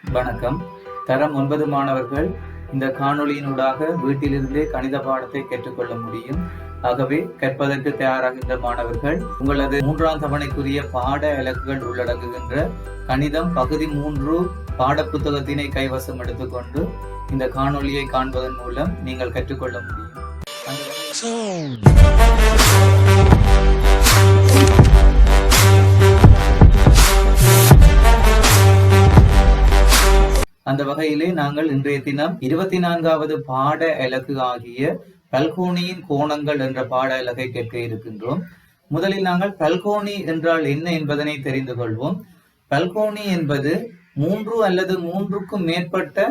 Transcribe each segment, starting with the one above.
வணக்கம். தரம் 9 மாணவர்கள் இந்த காணொளியினூடாக வீட்டிலிருந்தே கணித பாடத்தை கற்றுக்கொள்ள முடியும். ஆகவே கற்பதற்கு தயாராகின்ற மாணவர்கள் உங்களது 3ஆம் தவணைக்குரிய பாட இலக்குகள் உள்ளடங்குகின்ற கணிதம் பகுதி 3 பாட புத்தகத்தினை கைவசம் எடுத்துக்கொண்டு இந்த காணொளியை காண்பதன் மூலம் நீங்கள் கற்றுக்கொள்ள முடியும். அந்த வகையிலே நாங்கள் இன்றைய தினம் 24வது பாட இலக்கு ஆகிய பல்கோணியின் கோணங்கள் என்ற பாட இலக்கை கேட்க இருக்கின்றோம். முதலில் நாங்கள் பல்கோணி என்றால் என்ன என்பதனை தெரிந்து கொள்வோம். பல்கோணி என்பது 3 அல்லது 3க்கும் மேற்பட்ட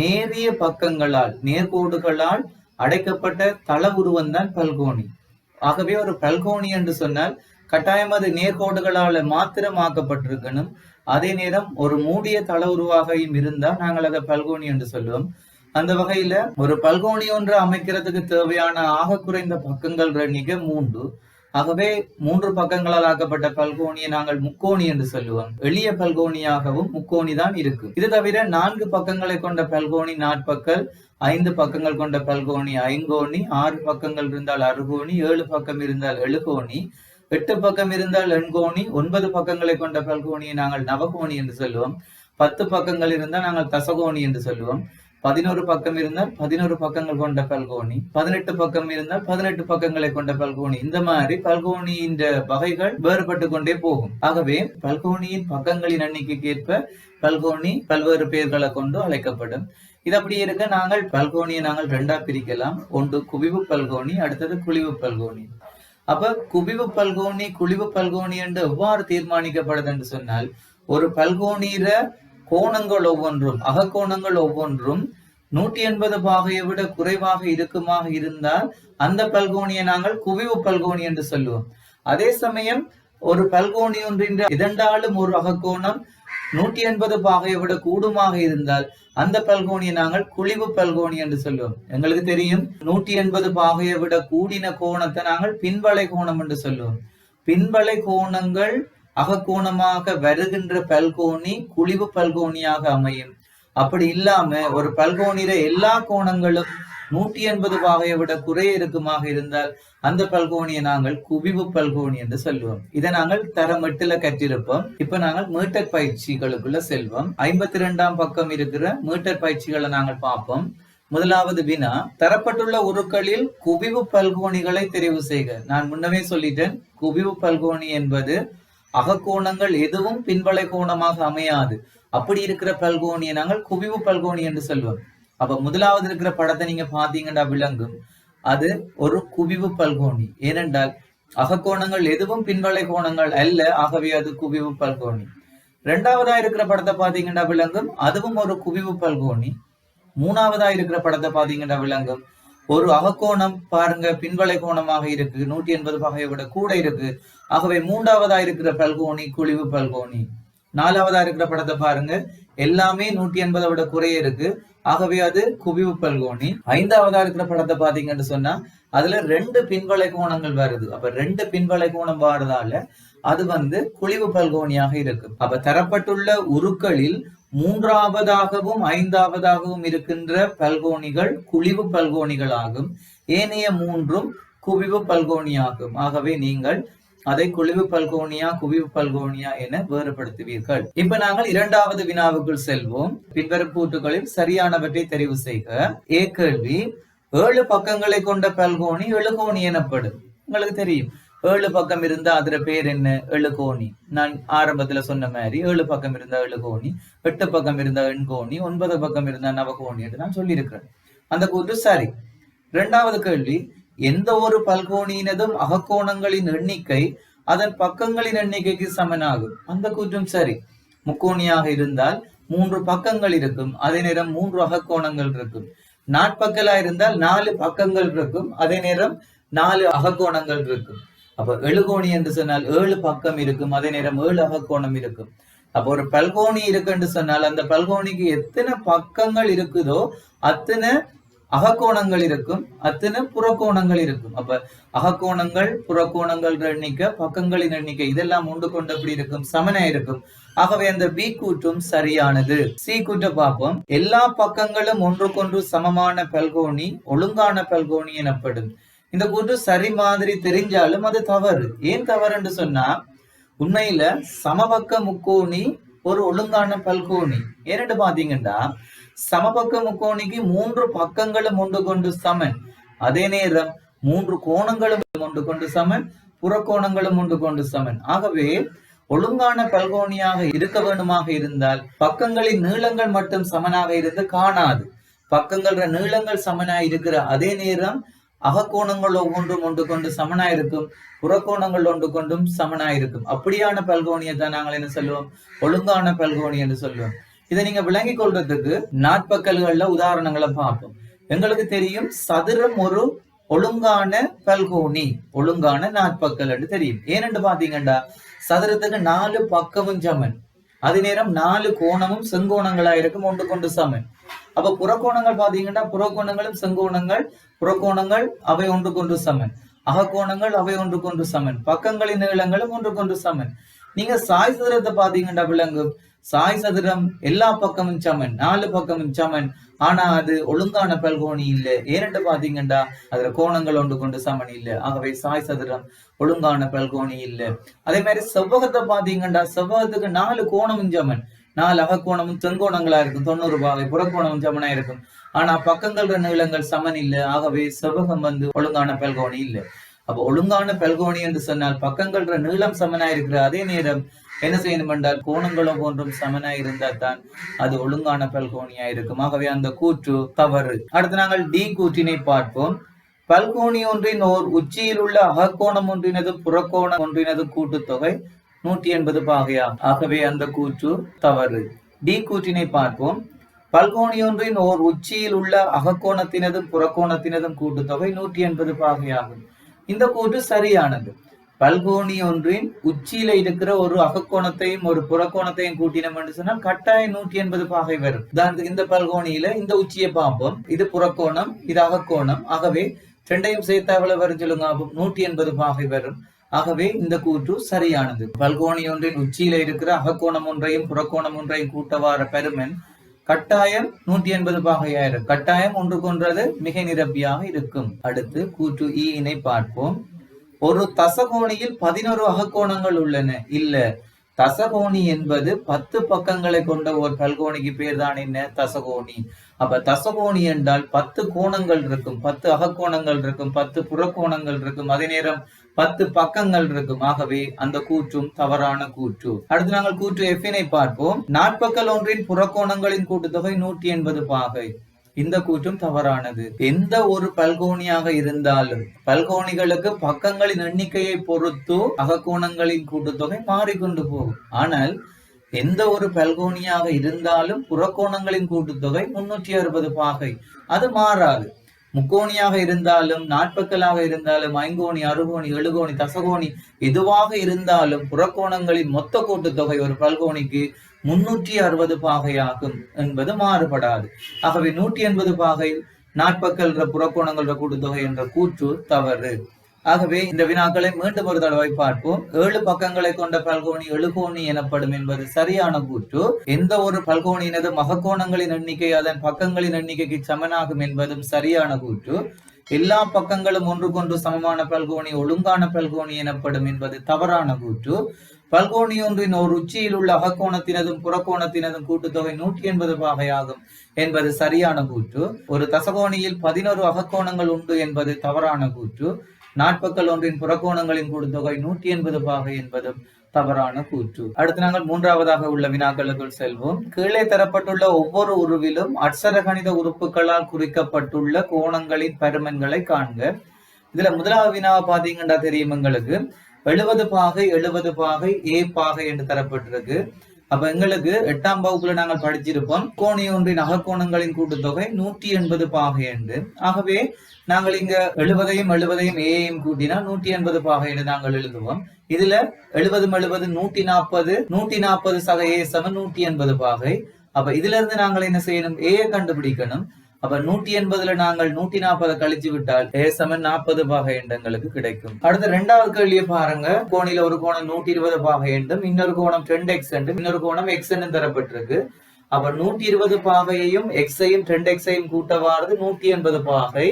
நேரிய பக்கங்களால் நேர்கோடுகளால் அடைக்கப்பட்ட தள உருவம்தான் பல்கோணி. ஆகவே ஒரு பல்கோணி என்று சொன்னால் கட்டாயம் அது நேர்கோடுகளால் மாத்திரமாக்கப்பட்டிருக்கணும். அதே நேரம் ஒரு மூடிய தள உருவாகையும் இருந்தால் நாங்கள் அதை பல்கோணி என்று சொல்லுவோம். அந்த வகையில ஒரு பல்கோணி ஒன்று அமைக்கிறதுக்கு தேவையான ஆக குறைந்த பக்கங்கள் எண்ணிக்கை 3. ஆகவே 3 பக்கங்களால் ஆக்கப்பட்ட பல்கோணியை நாங்கள் முக்கோணி என்று சொல்லுவோம். எளிய பல்கோணியாகவும் முக்கோணி தான் இருக்கு. இது தவிர 4 பக்கங்களை கொண்ட பல்கோணி நாற்பக்கல், 5 பக்கங்கள் கொண்ட பல்கோணி ஐங்கோணி, 6 பக்கங்கள் இருந்தால் அறுகோணி, 7 பக்கம் இருந்தால் எழுகோணி, 8 பக்கம் இருந்தால் எண்கோணி, 9 பக்கங்களை கொண்ட பல்கோணியை நாங்கள் நவகோணி என்று சொல்லுவோம். 10 பக்கங்கள் இருந்தால் நாங்கள் தசகோணி என்று சொல்லுவோம். 11 பக்கம் இருந்தால் 11 பக்கங்கள் கொண்ட பல்கோணி, 18 பக்கம் இருந்தால் 18 பக்கங்களை கொண்ட பல்கோணி. இந்த மாதிரி பல்கோணியின் வகைகள் வேறுபட்டு கொண்டே போகும். ஆகவே பல்கோணியின் பக்கங்களின் எண்ணிக்கைக்கு ஏற்ப பல்கோணி பல்வேறு பெயர்களை கொண்டு அழைக்கப்படும். இது அப்படி இருக்க நாங்கள் பல்கோணியை நாங்கள் 2ஆ பிரிக்கலாம். ஒன்று குவிவு பல்கோணி, அடுத்தது குழிவு பல்கோணி. அப்ப குவிவு பல்கோணி குழிவு பல்கோணி என்று எவ்வாறு தீர்மானிக்கப்படுது என்று சொன்னால், ஒரு பல்கோணியில கோணங்கள் ஒவ்வொன்றும் அகக்கோணங்கள் ஒவ்வொன்றும் 180 பாகையை விட குறைவாக இருக்குமாக இருந்தால் அந்த பல்கோணியை நாங்கள் குவிவு பல்கோணி என்று சொல்லுவோம். அதே சமயம் ஒரு பல்கோணி ஒன்றின் இரண்டாலும் ஒரு அகக்கோணம் 180 பாகையை விட கூடுமாக இருந்தால் அந்த பல்கோணியை நாங்கள் குழிவு பல்கோணி என்று சொல்லுவோம். எங்களுக்கு தெரியும் 180 பாகையை விட கூடின கோணத்தை நாங்கள் பின்வளை கோணம் என்று சொல்லுவோம். பின்வளை கோணங்கள் அகக்கோணமாக வருகின்ற பல்கோணி குழிவு பல்கோணியாக அமையும். அப்படி இல்லாம ஒரு பல்கோணியில எல்லா கோணங்களும் 180 பாகையை விட குறைய இருக்குமாக இருந்தால் அந்த பல்கோணியை நாங்கள் குவிவு பல்கோணி என்று சொல்லுவோம். இதை நாங்கள் தரம் 8ல கற்றிருப்போம். இப்ப நாங்கள் மீட்டர் பயிற்சிகளுக்குள்ள செல்வோம். 52ஆம் பக்கம் இருக்கிற மீட்டர் பயிற்சிகளை நாங்கள் பார்ப்போம். முதலாவது வினா, தரப்பட்டுள்ள உருக்களில் குவிவு பல்கோணிகளை தெரிவு செய்க. நான் முன்னமே சொல்லிட்டேன், குவிவு பல்கோணி என்பது அகக்கோணங்கள் எதுவும் பின்வளை கோணமாக அமையாது. அப்படி இருக்கிற பல்கோணியை நாங்கள் குவிவு பல்கோணி என்று சொல்வோம். அப்ப முதலாவது இருக்கிற படத்தை நீங்க பாத்தீங்கன்னா விளங்கும், அது ஒரு குவிவு பல்கோணி. ஏனென்றால் அகக்கோணங்கள் எதுவும் பின்வளை கோணங்கள் அல்ல, ஆகவே அது குவிவு பல்கோணி. 2ஆவதா இருக்கிற படத்தை பாத்தீங்கன்னா விளங்கும், அதுவும் ஒரு குவிவு பல்கோணி. 3ஆவதா இருக்கிற படத்தை பாத்தீங்கன்னா விளங்கும், ஒரு அகக்கோணம் பாருங்க பின்வளை கோணமாக இருக்கு, 180 பாகையை விட கூட இருக்கு. ஆகவே 3ஆவதா இருக்கிற பல்கோணி குழிவு பல்கோணி. 4ஆவதா இருக்கிற படத்தை பாருங்க, எல்லாமே 180 விட குறைய இருக்கு, ஆகவே அது குவிவு பல்கோணி. 5ஆவதா இருக்கிற படத்தை பாத்தீங்கன்னு சொன்னா அதுல 2 பின்வளை கோணங்கள் வருது. அப்ப 2 பின்வளை கோணம் வாடுறதால அது குழிவு பல்கோணியாக இருக்கு. அப்ப தரப்பட்டுள்ள உருக்களில் 3ஆவதாகவும் 5ஆவதாகவும் இருக்கின்ற பல்கோணிகள் குழிவு பல்கோணிகள் ஆகும். ஏனைய 3ம் குவிவு பல்கோணி ஆகும். ஆகவே நீங்கள் அதை குழிவு பல்கோணியா குவிவு பல்கோணியா என வேறுபடுத்துவீர்கள். இப்ப நாங்கள் 2வது வினாவுக்குள் செல்வோம். பின்வரும் கூற்றுகளில் சரியானவற்றை தெரிவு செய்க. ஏ கேள்வி, 7 பக்கங்களை கொண்ட பல்கோணி எழுகோணி எனப்படும். உங்களுக்கு தெரியும், 7 பக்கம் இருந்தா அதுல பேர் என்ன? எழுகோணி. நான் ஆரம்பத்துல சொன்ன மாதிரி 7 பக்கம் இருந்தா எழுகோணி, 8 பக்கம் இருந்தா எண்கோணி, 9 பக்கம் இருந்தா நவகோணி என்று நான் சொல்லியிருக்கிறேன். அந்த கூற்று சரி. 2வது கேள்வி, எந்த ஒரு பல்கோணியினதும் அகக்கோணங்களின் எண்ணிக்கை அதன் பக்கங்களின் எண்ணிக்கைக்கு சமனாகும். அந்த கூற்றும் சரி. முக்கோணியாக இருந்தால் 3 பக்கங்கள் இருக்கும், அதே நேரம் 3 அகக்கோணங்கள் இருக்கும். நாற்பக்கலா இருந்தால் 4 பக்கங்கள் இருக்கும், அதே நேரம் 4 அகக்கோணங்கள் இருக்கும். அப்ப எழுகோணி என்று சொன்னால் 7 பக்கம் இருக்கும், அதே நேரம் 7 அகக்கோணம் இருக்கும். அப்ப ஒரு பல்கோணி இருக்குன்னு சொன்னால் அந்த பல்கோணிக்கு எத்தனை பக்கங்கள் இருக்குதோ அத்தனை அகக்கோணங்கள் இருக்கும், அத்தனை புறக்கோணங்கள் இருக்கும். அப்ப அகக்கோணங்கள் புறக்கோணங்கள் எண்ணிக்கை பக்கங்களின் எண்ணிக்கை இதெல்லாம் உண்டு கொண்டு எப்படி இருக்கும்? சமனா இருக்கும். ஆகவே அந்த பி கூற்றும் சரியானது. சி கூற்ற பார்ப்போம். எல்லா பக்கங்களும் ஒன்றுக்கொன்று சமமான பல்கோணி ஒழுங்கான பல்கோணி எனப்படும். இந்த கூற்று சரி மாதிரி தெரிஞ்சாலும் அது தவறு. ஏன் தவறு என்று சொன்னா, உண்மையில சமபக்க முக்கோணி ஒரு ஒழுங்கான பல்கோணி. ஏனென்று பாத்தீங்கன்னா, சமபக்க முக்கோணிக்கு 3 பக்கங்களும் ஒன்று கொண்டு சமன், அதே நேரம் 3 கோணங்களும் ஒன்று கொண்டு சமன், புறக்கோணங்களும் ஒன்று கொண்டு சமன். ஆகவே ஒழுங்கான பல்கோணியாக இருக்க வேண்டுமாக இருந்தால் பக்கங்களின் நீளங்கள் மட்டும் சமனாக இருந்து காணாது. பக்கங்கள நீளங்கள் சமனாய் இருக்கிற அதே நேரம் அகக்கோணங்கள் ஒவ்வொன்றும் ஒன்று கொண்டு சமனாயிருக்கும், புறக்கோணங்கள் ஒன்று கொண்டும் சமனாயிருக்கும். அப்படியான பல்கோணியை தான் நாங்கள் என்ன சொல்லுவோம்? ஒழுங்கான பல்கோணி என்று சொல்லுவோம். இதை நீங்க விளங்கிக் கொள்றதுக்கு நாட்பக்கல்கள்ல உதாரணங்களை பார்ப்போம். எங்களுக்கு தெரியும் சதுரம் ஒரு ஒழுங்கான பல்கோணி, ஒழுங்கான நாட்பக்கல் என்று தெரியும். ஏனென்று பாத்தீங்கன்னா, சதுரத்துக்கு 4 பக்கமும் சமன், அதே நேரம் 4 கோணமும் செங்கோணங்களா இருக்கும், ஒன்று கொண்டு சமன். அப்ப புறக்கோணங்கள் பாத்தீங்கன்னா, புறக்கோணங்களும் செங்கோணங்கள், புறக்கோணங்கள் அவை ஒன்று கொண்டு சமன், அகக்கோணங்கள் அவை ஒன்று கொண்டு சமன், பக்கங்களின் நீளங்களும் ஒன்று கொண்டு சமன். நீங்க சாய் சதுரத்தை பாத்தீங்கன்னா விளங்கும். சாய் சதுரம் எல்லா பக்கமும் சமன், 4 பக்கமும் சமன். ஆனா அது ஒழுங்கான பல்கோணி இல்லை. ஏனென்று பாத்தீங்கன்னா அதுல கோணங்கள் ஒன்று கொண்டு சமன் இல்லை. ஆகவே சாய் சதுரம் ஒழுங்கான பல்கோணி இல்லை. அதே மாதிரி செவ்வகத்தை பாத்தீங்கன்னா, செவ்வகத்துக்கு 4 கோணமும் சமன், 4 அகக்கோணமும் செங்கோணங்களா இருக்கும், 90 பாகை, புறக்கோணமும் சமனா இருக்கும். ஆனா பக்கங்கள நீளங்கள் சமன் இல்லை. ஆகவே செவ்வகம் ஒழுங்கான பல்கோணி இல்லை. அப்ப ஒழுங்கான பல்கோணி என்று சொன்னால் பக்கங்கள நீளம் சமனா இருக்கிற அதே நேரம் என்ன செய்யணும் என்றால் கோணங்களும் போன்றும் சமனாய் இருந்தால் தான் அது ஒழுங்கான பல்கோணியா இருக்கும். ஆகவே அந்த கூற்று தவறு. அடுத்து நாங்கள் டி கூற்றினை பார்ப்போம். பல்கோணி ஒன்றின் ஓர் உச்சியில் உள்ள அகக்கோணம் ஒன்றினது புறக்கோணம் ஒன்றினது கூட்டுத்தொகை 180 பாகையா. ஆகவே அந்த கூற்று தவறு. டி கூற்றினை பார்ப்போம். பல்கோணி ஒன்றின் ஓர் உச்சியில் உள்ள அகக்கோணத்தினதும் புறக்கோணத்தினதும் கூட்டுத்தொகை 180 பாகையாகும். இந்த கூற்று சரியானது. பல்கோணி ஒன்றின் உச்சியில இருக்கிற ஒரு அகக்கோணத்தையும் ஒரு புறக்கோணத்தையும் கூட்டினோம் என்று சொன்னால் கட்டாயம் 180 பாகை வரும். உதாரணத்துக்கு இந்த பல்கோணியில இந்த உச்சியை பார்ப்போம். இது புறக்கோணம், இது அகக்கோணம். ஆகவே ரெண்டையும் சேர்த்தா எவ்வளவு வரும் சொல்லுங்க? 180 பாகை வரும். ஆகவே இந்த கூற்று சரியானது. பல்கோணி ஒன்றின் உச்சியில இருக்கிற அகக்கோணம் ஒன்றையும் புறக்கோணம் ஒன்றையும் கூட்டவார பெருமன் கட்டாயம் 180 பாகையாயிரம். கட்டாயம் ஒன்றுக்கொன்றது மிக நிரப்பியாக இருக்கும். அடுத்து கூற்று ஈனை பார்ப்போம். ஒரு தசகோணியில் 11 அகக்கோணங்கள் உள்ளன. இல்ல, தசகோணி என்பது 10 பக்கங்களை கொண்ட ஒரு பல்கோணிக்கு பேர் தான் என்ன? தசகோணி. அப்ப தசகோணி என்றால் 10 கோணங்கள் இருக்கும், 10 அகக்கோணங்கள் இருக்கும், 10 புறக்கோணங்கள் இருக்கும், அதே நேரம் 10 பக்கங்கள் இருக்கும். ஆகவே அந்த கூற்றும் தவறான கூற்று. அடுத்து நாங்கள் கூற்று எஃபினை பார்ப்போம். நாட்பக்கல் ஒன்றின் புறக்கோணங்களின் கூட்டுத்தொகை 180 பாகை. இந்த கூற்றும் தவறானது. எந்த ஒரு பல்கோணியாக இருந்தாலும் பல்கோணிகளுக்கு பக்கங்களின் எண்ணிக்கையை பொறுத்து அகக்கோணங்களின் கூட்டுத்தொகை மாறிக்கொண்டு போகும். ஆனால் எந்த ஒரு பல்கோணியாக இருந்தாலும் புறக்கோணங்களின் கூட்டுத்தொகை 360 பாகை, அது மாறாது. முக்கோணியாக இருந்தாலும் நாட்பக்கலாக இருந்தாலும் ஐங்கோணி, அறுகோணி, எழுகோணி, தசகோணி எதுவாக இருந்தாலும் புறக்கோணங்களின் மொத்த கூட்டுத்தொகை ஒரு பல்கோணிக்கு 360 பாகையாகும் என்பது மாறுபடாது. ஆகவே 180 பாகை நாட்பக்கல் புறக்கோணங்கள கூட்டுத்தொகை என்ற கூற்று தவறு. ஆகவே இந்த வினாக்களை மீண்டும் ஒரு தடவை பார்ப்போம். 7 பக்கங்களை கொண்ட பல்கோணி எழுகோணி எனப்படும் என்பது சரியான கூற்று. எந்த ஒரு பல்கோணியினதும் அகக்கோணங்களின் எண்ணிக்கை அதன் பக்கங்களின் எண்ணிக்கைக்கு சமனாகும் என்பதும் சரியான கூற்று. எல்லா பக்கங்களும் ஒன்றுக்கொன்று சமமான பல்கோணி ஒழுங்கான பல்கோணி எனப்படும் என்பது தவறான கூற்று. பல்கோணி ஒன்றின் ஒரு உச்சியில் உள்ள அகக்கோணத்தினதும் புறக்கோணத்தினதும் கூட்டுத்தொகை 180 பாகையாகும் என்பது சரியான கூற்று. ஒரு தசகோணியில் 11 அகக்கோணங்கள் உண்டு என்பது தவறான கூற்று. நாட்பக்கல் ஒன்றின் புறக்கோணங்களின் கூட்டுத்தொகை 180 பாகை என்பதும் தவறான கூற்று. அடுத்து நாங்கள் மூன்றாவதாக உள்ள வினாக்களுக்குள் செல்வோம். கீழே தரப்பட்டுள்ள ஒவ்வொரு உருவிலும் அட்சர கணித உறுப்புகளால் குறிக்கப்பட்டுள்ள கோணங்களின் பருமன்களை காண்க. இதுல முதலாவது வினாவை பாத்தீங்கன்னா தெரியும் எங்களுக்கு 70 பாகை 70 பாகை ஏ பாகை என்று தரப்பட்டிருக்கு. அப்ப எங்களுக்கு 8ஆம் வகுப்புல நாங்கள் படிச்சிருப்போம் கோணி ஒன்றின் அகக்கோணங்களின் கூட்டுத்தொகை 180 பாகை என்று. ஆகவே நாங்கள் இங்க 70ஐயும் ஏயும் கூட்டினா 180 பாகை என்று நாங்கள் எழுதுவோம். இதுல 70 140 140 சக ஏ சம 180 பாகை. அப்ப இதுல இருந்து நாங்கள் என்ன செய்யணும்? ஏ கண்டுபிடிக்கணும். அப்ப 180ல நாங்கள் 140 கழிச்சு விட்டால் A சமன் 40 பாகை எங்களுக்கு கிடைக்கும். அடுத்த இரண்டாவது கேள்வியை பாருங்க. கோணில ஒரு கோணம் 120 பாகை என்றும் இன்னொரு கோணம் 2x என்றும் இன்னொரு கோணம் x என்றும் தரப்பட்டிருக்கு. அப்ப 120 பாகையையும் எக்ஸையும் 2x-ஐயும் கூட்டவாறு 180 பாகை.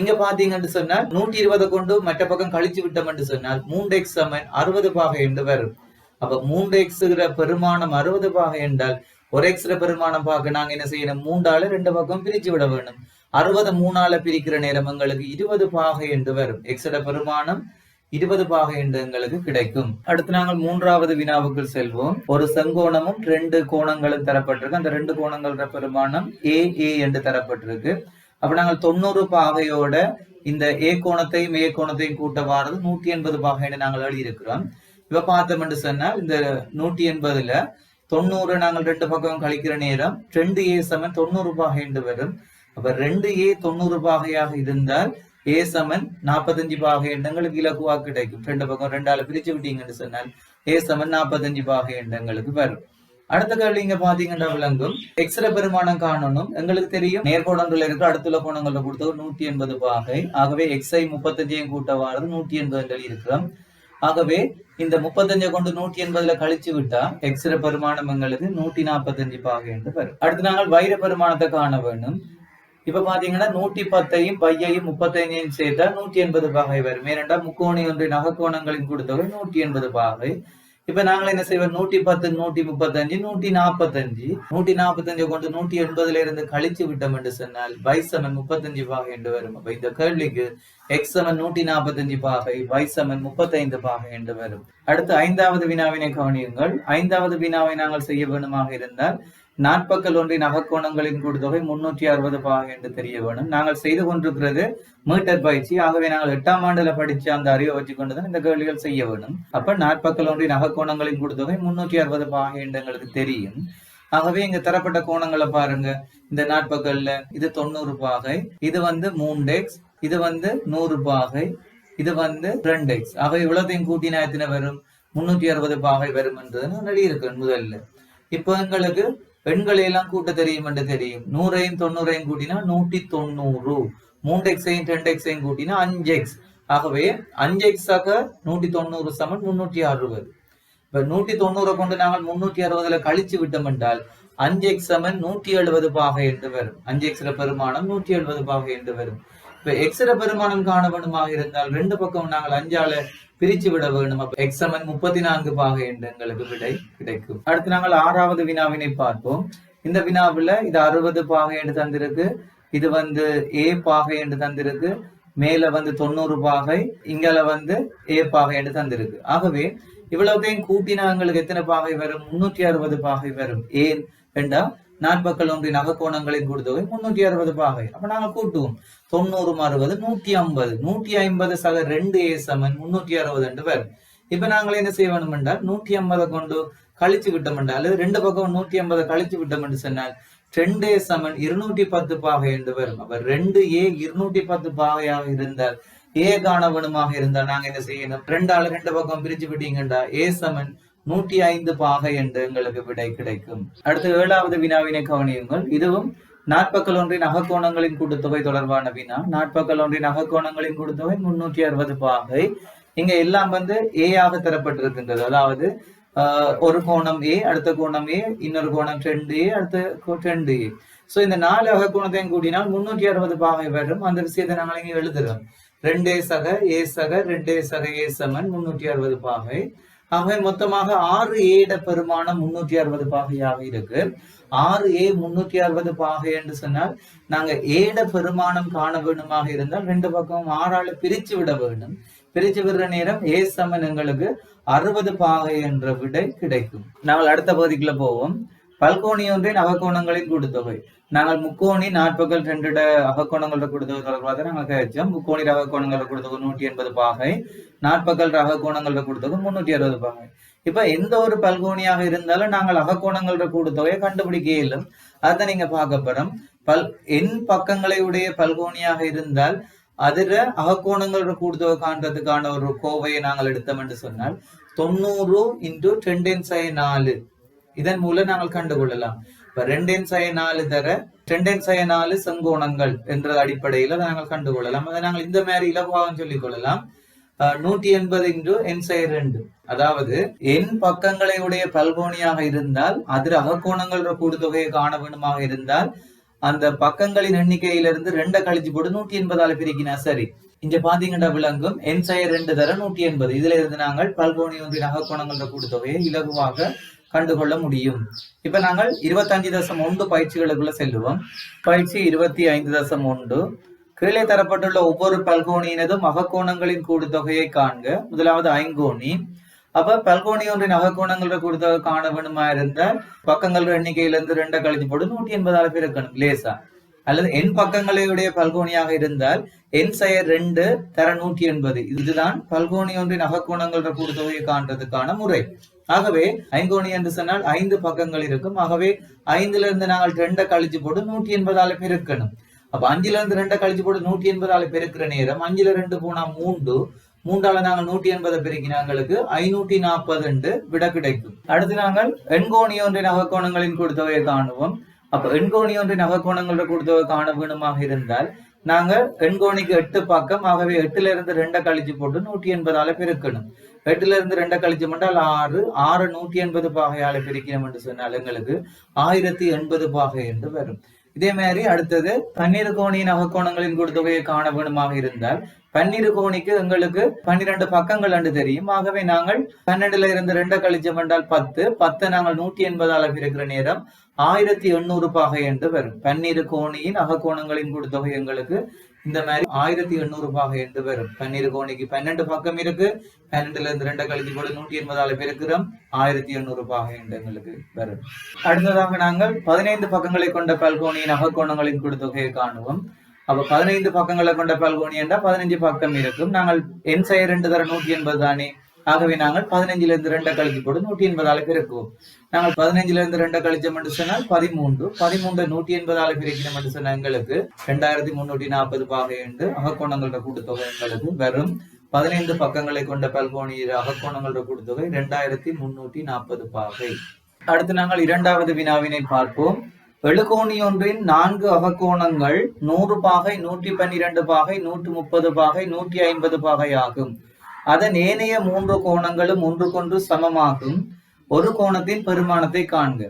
இங்க பாத்தீங்கன்னு சொன்னால் 120 கொண்டு மற்ற பக்கம் கழிச்சு விட்டோம் என்று சொன்னால் 3x சமன் 60 பாகை என்று வரும். அப்ப 3x பெருமானம் 60 பாகை என்றால் ஒரு எக்ஸ் பெருமானம் பார்க்க நாங்க என்ன செய்யணும், 3ஆல 2 பக்கம் பிரிச்சு விட வேணும். 60 3ஆல பிரிக்கிற நேரம் எங்களுக்கு 20 பாகை என்று வரும். எக்ஸ் பெருமானம் 20 பாகை என்று எங்களுக்கு கிடைக்கும். அடுத்து நாங்கள் மூன்றாவது வினாவுக்கு செல்வோம். ஒரு செங்கோணமும் 2 கோணங்களும் தரப்பட்டிருக்கு. அந்த 2 கோணங்களோட பெருமானம் ஏ என்று தரப்பட்டிருக்கு. அப்ப நாங்கள் 90 பாகையோட இந்த ஏ கோணத்தையும் ஏ கோணத்தையும் கூட்ட வாரது 180 பாகை என்று நாங்கள் எழுதியிருக்கிறோம். இப்ப பார்த்தோம் என்று சொன்னால் இந்த 180ல 90 நாங்கள் 2 பக்கம் கழிக்கிற நேரம் 2a சமன் 90 பாகை என்று வரும். அப்ப 2a 90 பாகையாக இருந்தால் a சமன் 45 பாகை எங்களுக்கு இலக்குவா கிடைக்கும். 2 பக்கம் 2ஆல பிரிச்சு விட்டீங்கன்னு சொன்னால் a சமன் 45 பாகை எங்களுக்கு வரும். அடுத்த கேள்வி இங்க பாத்தீங்கன்னா விளங்கும். எக்ஸ்ர பெருமானம் காணணும். எங்களுக்கு தெரியும் நேர்கோணங்கள் இருக்கிற அடுத்துள்ள கோணங்களை கொடுத்தது 180 பாகை. ஆகவே எக்ஸை 35 கூட்ட வாரது 180 இருக்கிறோம். ஆகவே இந்த 35 கொண்டு 180ல கழிச்சு விட்டா எக்ஸ்ர பெருமானம் எங்களுக்கு 145 பாகை என்று வரும். அடுத்து நாங்கள் வைர பெருமானத்தை காண வேண்டும். இப்ப பாத்தீங்கன்னா 110ஐயும் பையையும் 35ஐயும் சேர்த்தா 180 பாகை வரும். ஏனென்றா முக்கோணி ஒன்றின் அகக்கோணங்களின் கொடுத்தவை 180 பாகை. இப்ப நாங்கள் என்ன செய்வோம், 110 135 145 145 கொண்டு 180ல இருந்து கழிச்சு விட்டோம் என்று சொன்னால் y சமன் 35 பாகை என்று வரும். அப்ப இந்த கேள்விக்கு x சமன் 145 பாகை y சமன் 35 பாகை என்று வரும். அடுத்து 5வது வினாவினை கவனியுங்கள். 5வது வினாவை நாங்கள் செய்ய வேண்டுமாக இருந்தால் நாற்பக்கல் ஒன்றின் அகக்கோணங்களின் கூட்டுத்தொகை 360 பாகை என்று தெரிய வேணும். நாங்கள் செய்து கொண்டிருக்கிறது மீட்டர் பயிற்சி. ஆகவே நாங்கள் 8ஆம் ஆண்டுல படிச்ச அந்த அறிவை வச்சுக்கொண்டுதான் இந்த கேள்விகள் செய்ய வேணும். அப்ப நாற்பக்கல் ஒன்றின் அகக்கோணங்களின் கூட்டுத்தொகை 360 பாகை என்று எங்களுக்கு தெரியும். ஆகவே இங்க தரப்பட்ட கோணங்களை பாருங்க. இந்த நாற்பக்கல்ல இது 90 பாகை, இது 3x, இது 100 பாகை, இது 2x. ஆகவே இவ்வளத்தையும் கூட்டினா எத்தனை வரும், 360 பாகை வரும் என்றது நான் இருக்கு முதல்ல. இப்ப எங்களுக்கு எண்களை எல்லாம் கூட்ட தெரியும் என்று தெரியும். 100ஐயும் 90ஐயும் கூட்டினா 190, 3x-ஐயும் 2x-ஐயும் கூட்டினா 5x. ஆகவே 5x ஆக 190 சமன் 360. இப்ப 190 கொண்டு நாங்கள் 360ல கழிச்சு விட்டோம் என்றால் 5x சமன் 170 பாகை என்று வரும். 5x பெருமானம் 170 பாகை என்று வரும். இப்ப x பெருமானம் காண வேண்டுமாக இருந்தால் 2 பக்கம் நாங்கள் 5ஆல பிரிச்சு விட வேண்டும். அப்ப x சமன் 34 பாகை என்று எங்களுக்கு விடை கிடைக்கும். அடுத்து நாங்கள் 6வது வினாவினை பார்ப்போம். இந்த வினாவுல இது 60 பாகை என்று தந்திருக்கு, இது a பாகை என்று தந்திருக்கு, மேல 90 பாகை, இங்கால a பாகை என்று தந்திருக்கு. ஆகவே இவ்வளவுத்தையும் கூட்டினா எங்களுக்கு எத்தனை பாகை வரும், 360 பாகை வரும். ஏன் என்றா நாற்பக்கல் ஒன்றின் அகக்கோணங்களின் கூட்டுத்தொகை 360 பாகை. அப்ப நாங்க கூட்டுவோம். 90 60 150, 150 சக 2a சமன் 360 என்று வரும். இப்ப நாங்கள் என்ன செய்ய வேண்டும் என்றால் 150 கொண்டு கழிச்சு விட்டோம் என்றால், அல்லது 2 பக்கம் 150 கழிச்சு விட்டோம் என்று சொன்னால் 2a சமன் 210 பாகை என்று வரும். அப்ப 2a 210 பாகையாக இருந்தால் a காண வேணுமாக இருந்தால் நாங்க என்ன செய்யணும், 2ஆல 2 பக்கம் பிரிச்சு விட்டீங்கன்றா a சமன் 105 பாகை என்று எங்களுக்கு விடை கிடைக்கும். அடுத்து 7வது வினாவினை கவனியுங்கள். இதுவும் நாற்பக்கல் ஒன்றின் அகக்கோணங்களின் கூட்டுத்தொகை தொடர்பான வினா. நாற்பக்கல் ஒன்றின் அகக்கோணங்களின் கூட்டுத்தொகை 360 பாகை. இங்க எல்லாம் a ஆக தரப்பட்டிருக்கின்றது. அதாவது ஒரு கோணம் a, அடுத்த கோணம் a, இன்னொரு கோணம் 2a, அடுத்த 2a. சோ இந்த 4 அகக்கோணத்தையும் கூட்டினால் 360 பாகை வரும். அந்த விஷயத்தை நாங்கள் இங்க எழுதுறோம். 2a சக a சக 2a சக a சமன் 360 பாகை. ஆகவே மொத்தமாக 6a பெருமானம் 360 பாகையாக இருக்கு. 6a 360 பாகை என்று சொன்னால் நாங்க a பெருமானம் காண வேண்டுமாக இருந்தால் 2 பக்கம் 6ஆல பிரிச்சு விட வேண்டும். பிரிச்சு விடுற நேரம் a சமன் எங்களுக்கு 60 பாகை என்ற விடை கிடைக்கும். நாங்கள் அடுத்த பகுதிக்குள்ள போவோம். பல்கோணி ஒன்றின் அகக்கோணங்களின் கூட்டுத்தொகை. நாங்கள் முக்கோணி நாற்பக்கல் 2 அகக்கோணங்களோட கூட்டுத்தொகை தொடர்பாக நாங்கள் கேட்டோம். முக்கோணி அகக்கோணங்களோட கூட்டுத்தொகை 180 பாகை, நாற்பக்கல் அகக்கோணங்களோட கூட்டுத்தொகை 360 பாகை. இப்ப எந்த ஒரு பல்கோணியாக இருந்தாலும் நாங்கள் அகக்கோணங்களோட கூட்டுத்தொகையை கண்டுபிடிக்க இயலும். அதை நீங்க பார்க்க போறோம். என் பக்கங்களை உடைய பல்கோணியாக இருந்தால் அதுல அகக்கோணங்களோட கூட்டுத்தொகை காண்றதுக்கான ஒரு கோவையை நாங்கள் எடுத்தோம் என்று சொன்னால் 90 × 10⁴ இதன் மூலம் நாங்கள் கண்டுகொள்ளலாம். இப்ப 2n-4 தர 2n-4 செங்கோணங்கள் என்ற அடிப்படையில நாங்கள் கண்டுகொள்ளலாம். அதை நாங்கள் இந்த மாதிரி இலகுவாக சொல்லிக் கொள்ளலாம். 180 × n-2, அதாவது n பக்கங்களை உடைய பல்கோணியாக இருந்தால் அதில் அகக்கோணங்களோட கூட்டுத்தொகையை காண வேண்டுமாக இருந்தால் அந்த பக்கங்களின் எண்ணிக்கையிலிருந்து 2 கழிச்சு போட்டு 180 பிரிக்கினா சரி. இங்க பாத்தீங்கன்னா விளங்கும் n-2 தர 180. இதுல இருந்து நாங்கள் பல்கோணி ஒன்றின் அகக்கோணங்களோட கூட்டுத்தொகையை இலகுவாக கண்டுகொள்ள முடியும். இப்ப நாங்கள் 25.1 பயிற்சிகளுக்குள்ள செல்லுவோம். பயிற்சி 25.1. கீழே தரப்பட்டுள்ள ஒவ்வொரு பல்கோணியினதும் அகக்கோணங்களின் கூட்டுத்தொகையை காண்க. முதலாவது ஐங்கோணி. அப்ப பல்கோணி ஒன்றின் அகக்கோணங்களோட கூட்டுத்தொகை காண வேணுமா இருந்தால் பக்கங்கள் எண்ணிக்கையிலிருந்து 2 கழிச்சு போட்டு 180 பிறக்கணும் லேசா. அல்லது n பக்கங்களையுடைய பல்கோணியாக இருந்தால் n-2 தர 180. இதுதான் பல்கோணி ஒன்றின் அகக்கோணங்களோட கூட்டுத்தொகையை காண்றதுக்கான முறை. ஆகவே ஐங்கோணி என்று சொன்னால் 5 பக்கங்கள் இருக்கும். ஆகவே 5ல இருந்து நாங்கள் 2 கழிச்சு போட்டு 180 பெருக்கணும். அப்ப 5ல இருந்து 2 கழிச்சு போட்டு 180 பெருக்கிற நேரம் 5ல 2 போனா 3, 3ஆல நாங்கள் 180 பெருக்கினாங்களுக்கு 540 விட கிடைக்கும். அடுத்து நாங்கள் எண்கோணி ஒன்றின் அகக்கோணங்களின் கூட்டுத்தொகையை காணுவோம். அப்ப எண்கோணி ஒன்றின் அகக்கோணங்களோட கூட்டுத்தொகை காண வேணுமாக இருந்தால் நாங்கள் எண்கோணிக்கு 8 பக்கம். ஆகவே 8ல இருந்து 2 கழிச்சு போட்டு 180 பெருக்கணும். 8ல இருந்து 2 கழிச்சு மட்டும் 6, 180 பாகையால பிரிக்கணும் என்று சொன்னால் எங்களுக்கு 1080 பாகை என்று வரும். இதே மாதிரி அடுத்தது பன்னிருகோணியின் அகக்கோணங்களின் கூட்டுத்தொகையை காண வேணுமாக இருந்தால் பன்னிருகோணிக்கு எங்களுக்கு 12 பக்கங்கள் என்று தெரியும். ஆகவே நாங்கள் 12ல இருந்து 2 கழிச்சம் என்றால் 10, 10 நாங்கள் 180 பிரிக்கிற நேரம் 1800 பாகை என்று வரும். பன்னிருகோணியின் அகக்கோணங்களின் கூட்டுத்தொகை எங்களுக்கு இந்த மாதிரி 1800 பாகை என்று வரும். பன்னிருகோணிக்கு 12 பக்கம் இருக்கு. 12ல இருந்து 2 கழிச்சு போட்டு 180 பெருக்கிறோம், 1800 பாகை என்று எங்களுக்கு வரும். அடுத்ததாக நாங்கள் 15 பக்கங்களை கொண்ட பல்கோணியின் அகக்கோணங்களின் கூட்டுத்தொகையை காணுவோம். அப்ப 15 பக்கங்களை கொண்ட பல்கோணி என்றால் 15 பக்கம் இருக்கும். நாங்கள் n-2 தர 180 தானே. ஆகவே நாங்கள் 15ல இருந்து 2 கழிச்சு போட்டு 180 பெருக்குவோம். நாங்கள் 15ல இருந்து 2 கழிச்சோம் என்று சொன்னால் 13, 13 180 பிரிக்கணும் என்று சொன்ன எங்களுக்கு 2340 பாகை என்று அகக்கோணங்களோட கூட்டுத்தொகை எங்களுக்கு வரும். 15 பக்கங்களை கொண்ட பல்கோணி அகக்கோணங்களோட கூட்டுத்தொகை 2340 பாகை. அடுத்து நாங்கள் இரண்டாவது வினாவினை பார்ப்போம். எழுகோணி ஒன்றின் 4 அகக்கோணங்கள் 100 பாகை, 112 பாகை, 130 பாகை, 150 பாகை ஆகும். அதன் ஏனைய 3 கோணங்களும் ஒன்றுக்கொன்று சமமாகும். ஒரு கோணத்தின் பெருமானத்தை காண்க.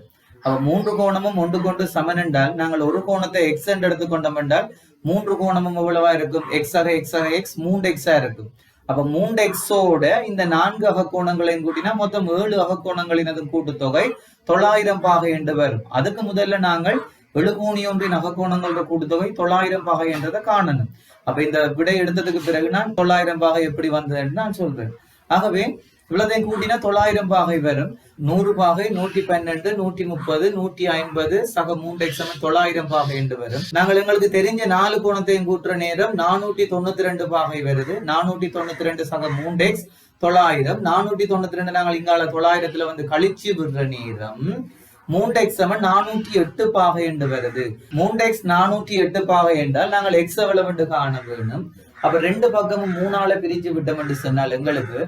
அப்ப 3 கோணமும் ஒன்றுக்கொன்று சமன் என்றால் நாங்கள் ஒரு கோணத்தை எக்ஸ் என்று எடுத்துக்கொண்டோம் என்றால் 3 கோணமும் எவ்வளவா இருக்கும்? எக்ஸாக எக்ஸாக எக்ஸ் 3x இருக்கும். அப்ப 3x-ஓட இந்த 4 அகக்கோணங்களையும் கூட்டினா மொத்தம் 7 அகக்கோணங்களின் கூட்டுத்தொகை 900 பாகை என்று வரும். அதுக்கு முதல்ல நாங்கள் எழுகோணி ஒன்றின் அகக்கோணங்களோட கூட்டுத்தொகை 900 பாகை என்றதை காணணும். அப்ப இந்த விடை எடுத்ததுக்கு பிறகு நான் 900 பாகை எப்படி வந்தது என்று நான் சொல்றேன். ஆகவே இவ்வளதையும் கூட்டினா 900 பாகை வரும். 100 பாகை, 112, 130, 150 சக 3x 900 பாகை என்று வரும். நாங்கள் எங்களுக்கு தெரிஞ்ச 4 கோணத்தையும் கூட்டுற நேரம் 492 பாகை வருது. 492 சக 3x 900. 492 நாங்கள் இங்கால 900ல வந்து கழிச்சு விடுற நேரம் 3x 408 பாகை என்று வருது. 3x 408 பாகை என்றால் நாங்கள் x எவ்வளவு காண வேணும். அப்ப 2 பக்கமும் 3ஆல பிரிச்சு விட்டோம் என்று சொன்னால் எங்களுக்கு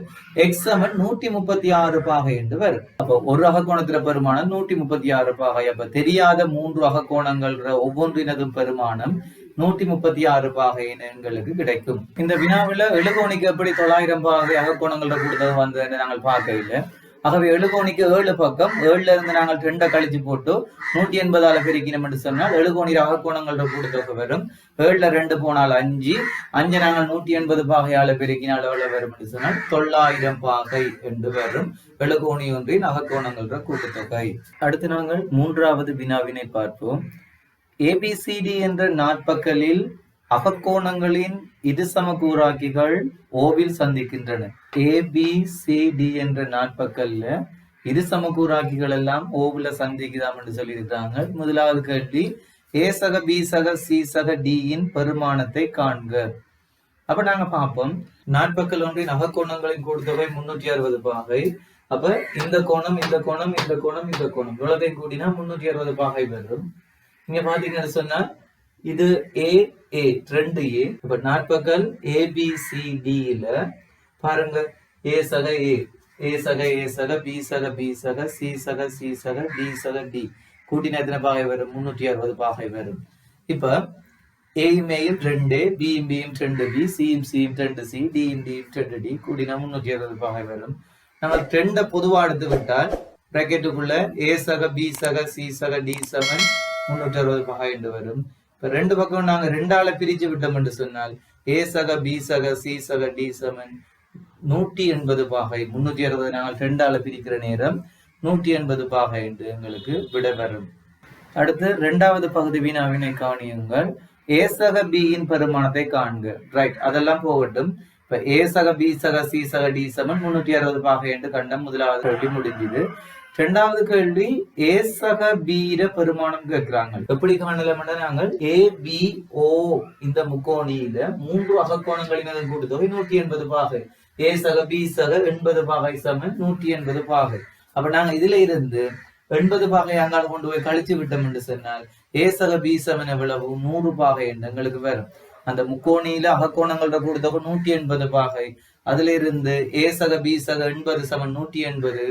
x 136 பாகை என்று வரும். அப்ப ஒரு அகக்கோணத்துல பெருமானம் 136 பாகை. அப்ப தெரியாத 3 அகக்கோணங்கள் ஒவ்வொன்றினதும் பெருமானம் 136 பாகை எங்களுக்கு கிடைக்கும். இந்த வினாவில எழுகோணிக்கு எப்படி 900 பாகை அகக்கோணங்களோட கூடுதல் வந்ததுன்னு நாங்கள் பார்க்க இல்லை. ஆகவே எழுகோணிக்கு 7 பக்கம். 7ல இருந்து நாங்கள் 2 கழிச்சு போட்டு 180 பிரிக்கணும் என்று சொன்னால் எழுகோணி அகக்கோணங்களோட கூட்டுத்தொகை வரும். 7ல 2 போனால் 5, 5 நாங்கள் 180 பாகையால பெருக்கினால் எவ்வளவு வரும் என்று சொன்னால் 900 பாகை என்று வரும் எழுகோணி ஒன்றின் அகக்கோணங்களோட கூட்டுத்தொகை. அடுத்து நாங்கள் மூன்றாவது வினாவினை பார்ப்போம். ABCD என்ற நாற்பக்கலில் அகக்கோணங்களின் இருசமக்கூறாக்கிகள் ஓவில் சந்திக்கின்றன. ABCD என்ற நாற்பக்கல்ல இருசமக்கூறாக்கிகள் எல்லாம் ஓவுல சந்திக்குதாம் என்று சொல்லியிருக்காங்க. முதலாவது கேள்வி, A சக B சக C சக D இன் பெருமானத்தை காண்க. அப்ப நாங்க பார்ப்போம். நாற்பக்கல் ஒன்றின் அகக்கோணங்களின் கூட்டுத்தொகை 360 பாகை. அப்ப இந்த கோணம் இந்த கோணம் இந்த கோணம் இந்த கோணம் இவ்வளவை கூட்டினா 360 பாகை வரும். இங்க பாத்தீங்கன்னு சொன்னா இது A 2A. இப்ப நாற்பக்கல் ABCD ல பாருங்க, A சக A, A சக A சக B சக B சக C சக C சக D சக D கூட்டினா எத்தனை பாகை வரும்? 360 பாகை வரும். இப்ப ஏயும் ஏயும் 2, பியும் பியும் 2b, சியும் சியும் 2c, டியும் டியும் 2d, கூட்டினா 360 பாகை வரும். நம்ம 2 பொதுவா எடுத்து விட்டால் பிராக்கெட்டுக்குள்ள a சக b சக c சக d சமன் 360 பாகை என்று வரும். இப்ப 2 பக்கம் நாங்க 2ஆல பிரிச்சு விட்டோம் என்று சொன்னால் a சக b சக c சக d சமன் 180 பாகை. 360 நாங்கள் 2ஆல பிரிக்கிற நேரம் 180 பாகை என்று எங்களுக்கு விடை வரும். அடுத்து 2வது பகுதி வினாவினை கவனியுங்கள். a சக b இன் பெருமானத்தை காண்க. ரைட், அதெல்லாம் போகட்டும். இப்ப a சக b சக c சக d சமன் 360 பாகை என்று கண்டம். முதலாவது கேள்வி முடிஞ்சது. 2வது கேள்வி a சக b இர பெருமானம் கேட்கிறாங்க. எப்படி காணலாம்? நாங்கள் a b o இந்த முக்கோணியில 3 அகக்கோணங்களின் கூட்டுத்தொகை 180 பாகை. a சக b சக 80 பாகை சமன் 180 பாகை. அப்ப நாங்க இதுல இருந்து 80 பாகை அங்கால கொண்டு போய் கழிச்சு விட்டோம் என்று சொன்னால் a சக b சமன் எவ்வளவு? 100 பாகை என்று எங்களுக்கு வரும். அந்த முக்கோணியில அகக்கோணங்களோட கூட்டுத்தொகை 180 பாகை. அதுல இருந்து a சக b சக 80 சமன் 180.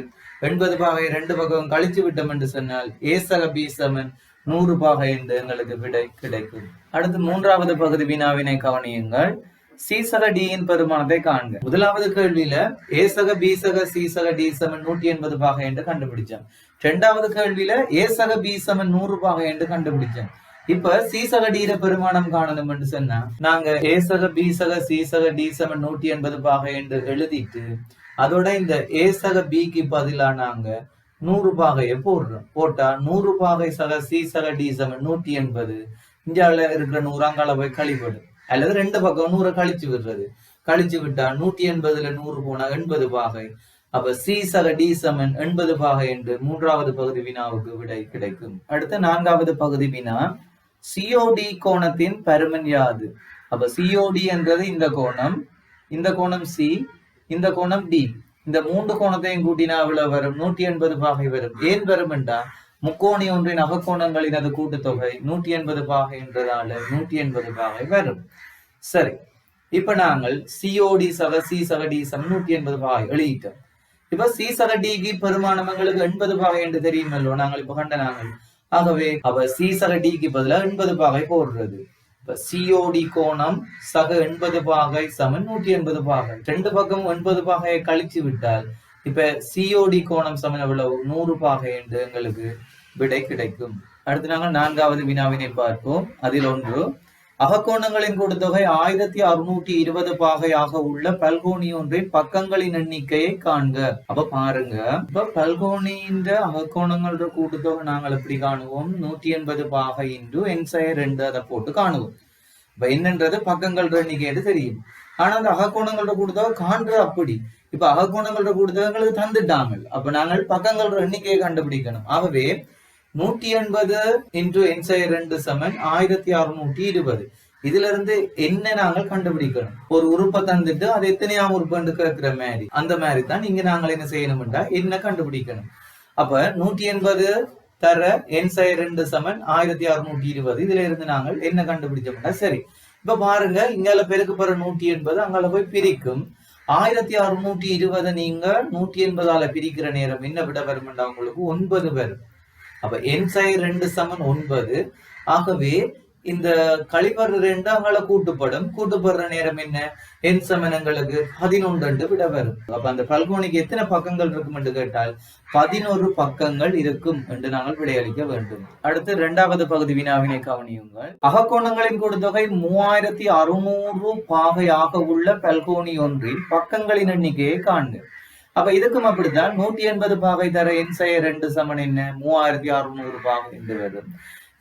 80 பாகை 2 பக்கம் கழிச்சு விட்டோம் என்று சொன்னால் a சக b சமன் 100 பாகை என்று எங்களுக்கு விடை கிடைக்கும். அடுத்து 3வது பகுதி வினாவினை கவனியுங்கள். c சக d இன் பெருமானத்தை காண்க. முதலாவது கேள்வியில a சக b சக c சக d சமன் 180 பாகை என்று கண்டுபிடிச்சோம். 2வது கேள்வியில a சக b சமன் 100 பாகை என்று கண்டுபிடிச்சோம். இப்ப c சக d இர பெருமானம் காணணும் என்று சொன்னா நாங்க a சக b சக c சக d சமன் 180 பாகை என்று எழுதிட்டு அதோட இந்த a சக b க்கு பதிலா நாங்க 100 பாகையை போடுறோம். போட்டா 100 பாகை சக c சக d சமன் 180. இந்தியாவில இருக்கிற 100 அங்கால போய் கழிப்படும். அல்லது 2 பக்கம் 100 கழிச்சு விடுறது. கழிச்சு விட்டா 180ல 100 போனா 80 பாகை. அப்ப c சக d சமன் 80 பாகை என்று 3வது பகுதி வினாவுக்கு விடை கிடைக்கும். அடுத்த 4வது பகுதி வினா, COD கோணத்தின் பருமன் யாது? அப்ப COD என்றது இந்த கோணம் c, இந்த கோணம் d. இந்த 3 கோணத்தையும் கூட்டினா அவ்வளவு வரும்? 180 பாகை வரும். ஏன் வரும் என்றா முக்கோணி ஒன்றின் அகக்கோணங்களின் அது கூட்டுத்தொகை 180 பாகை என்றதால 180 பாகை வரும். சரி, இப்ப நாங்கள் COD சக c சக d சமன் 180 பாகை எழுதிட்டோம். இப்ப c சக d க்கு பெருமானம் எங்களுக்கு 80 பாகை என்று தெரியுமல்லோ, நாங்கள் இப்ப கண்ட நாங்கள். ஆகவே அவ c சக d க்கு பதிலா 80 பாகை போடுறது. இப்ப COD கோணம் சக 80 பாகை சமன் 180 பாகை. 2 பக்கம் 80 பாகையை கழிச்சு விட்டால் இப்ப COD கோணம் சமன் எவ்வளவு? 100 பாகை என்று எங்களுக்கு விடை கிடைக்கும். அடுத்து நாங்கள் 4வது வினாவினை பார்ப்போம். அதில் ஒன்று, அகக்கோணங்களின் கூட்டுத்தொகை 1620 பாகையாக உள்ள பல்கோணி ஒன்றின் பக்கங்களின் எண்ணிக்கையை காண்க. அப்ப பாருங்க, இப்ப பல்கோணியின் அகக்கோணங்களோட கூட்டுத்தொகை நாங்கள் எப்படி காணுவோம்? 180 பாகை இன்டு n/2 அதை போட்டு காணுவோம். இப்ப என்னன்றது பக்கங்கள் எண்ணிக்கை என்று தெரியும். ஆனா அந்த அகக்கோணங்களோட கூட்டுத்தொகை காண்றது அப்படி. இப்ப அகக்கோணங்களோட கூட்டுத்தொகை எங்களுக்கு தந்துட்டாங்க. அப்ப நாங்கள் பக்கங்களோட எண்ணிக்கையை கண்டுபிடிக்கணும். ஆகவே 180 இன்டு n/2 சமன் 1620. இதுல இருந்து என்ன நாங்கள் கண்டுபிடிக்கணும்? ஒரு உறுப்பை தந்துட்டு அது எத்தனையாம் உறுப்பு கேட்கிற மாதிரி, அந்த மாதிரி தான் இங்க நாங்கள் என்ன செய்யணும்டா என்ன கண்டுபிடிக்கணும். அப்ப 180 தர n/2 சமன் 1620. இதுல இருந்து நாங்கள் என்ன கண்டுபிடிச்சோம்னா சரி. இப்ப பாருங்க, இங்கால பெருக்கு பெற 180 அங்கால போய் பிரிக்கும். 1620 நீங்க 180ஆல பிரிக்கிற நேரம் என்ன விட வரும்டா உங்களுக்கு? 9 வரும். அப்ப n/2 சமன் 9. ஆகவே இந்த கழிவற 2 அங்கால கூட்டுப்படுற நேரம் என்ன? n சமன் எங்களுக்கு 11 விட வரும். அப்ப அந்த பல்கோணிக்கு எத்தனை பக்கங்கள் இருக்கும் என்று கேட்டால் 11 பக்கங்கள் இருக்கும் என்று நாங்கள் விடையளிக்க வேண்டும். அடுத்து 2வது பகுதி வினாவினை கவனியுங்கள். அகக்கோணங்களின் கூட்டுத்தொகை 3600 பாகையாக உள்ள பல்கோணி ஒன்றின் பக்கங்களின் எண்ணிக்கையை காண்க. அப்ப இதுக்கும் அப்படித்தான். 180 பாகை தர n/2 சமன் என்ன? 3600 பாகை என்று வரும்.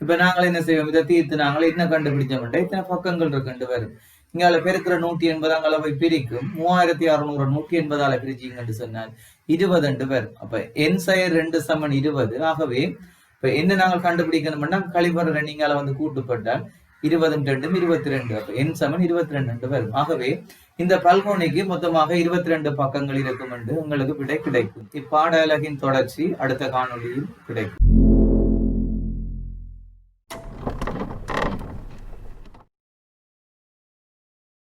இப்ப நாங்கள் என்ன செய்வோம்? இதை தீர்த்து நாங்கள் என்ன கண்டுபிடிச்சோம்? இத்தனை பக்கங்கள் இருக்கு வரும். இங்கால பெருக்கிற 180 அங்கால போய் பிரிக்கும். 3600 180ஆல பிரிச்சிங்கன்னு சொன்னால் 20 வரும். அப்ப n/2 சமன் 20. ஆகவே இப்ப என்ன நாங்கள் கண்டுபிடிக்கணும்னா கழிவற நீங்கால வந்து கூட்டுப்பட்டால் 20 2 22. அப்ப n சமன் 22 வரும். ஆகவே இந்த பல்கோணிக்கு மொத்தமாக 22 பக்கங்கள் இருக்கும் என்று உங்களுக்கு விடை கிடைக்கும். இப்பாட அலகின் தொடர்ச்சி அடுத்த காணொளியில் கிடைக்கும்.